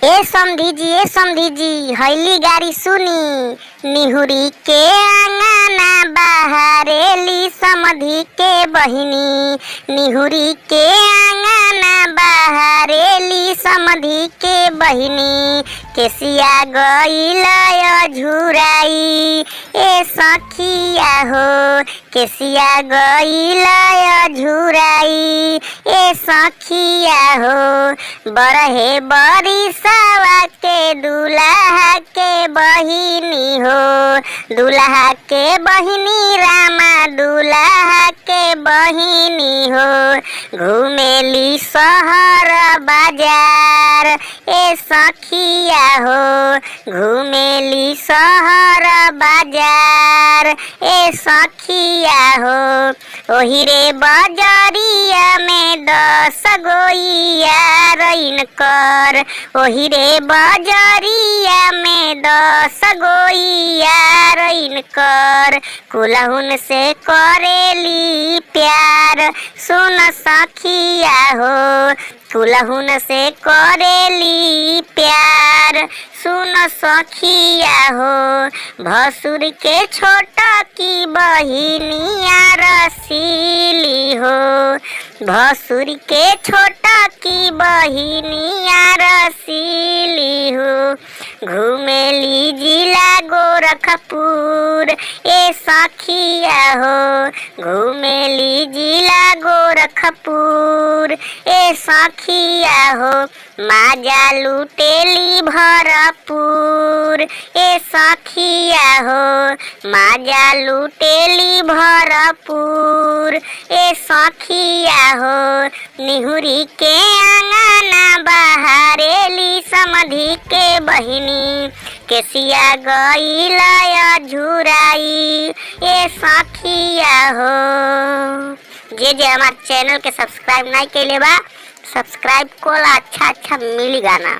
ए समधी जी हईली गाड़ी सुनी। निहुरी के आंगना बहारेली समधी के बहिनी। निहुरी के आंगना बहारेली समधी के बहिनी। केसिया गईल झुराई ए सखिया हो। केसिया गईल झुराई ए सखिया हो। बरहे बरिसवा के दुल्हा के बहिनी हो। दुल्हा के बहिनी रामा दुल्हा के बहिनी हो। घूमेली शहर बाजार ए सखिया हो। घूमेली शहर बाजार ए सखिया हो। ओही रे बजरिया में 10 गोइया रइन कर। ओही रे बजरिया में 10 गोइया रइन कर। कुलहुन से करेली प्यार सुन सखिया हो। कुलहुन से करेली प्यार सुन सखिया हो। भसुर के छोटा की बहिनिया रसीली हो। भसुर के छोटा की बहिनिया रसीली हो। घूमेली जिला गोरखपुर ए सखिया हो। घूमेली जिला गोरखपुर ए सखिया हो। माजा लुटेली भरपूर ए सखिया हो। माजा लुटेली भरपूर ए सखिया हो। निहुरी के आंगना बहारेली समधी के बहिनी। केसिया गईल झुराई ए सखिया हो। जे हमारे चैनल के सब्सक्राइब नहीं कैले बा सब्सक्राइब कोला अच्छा मिली गाना।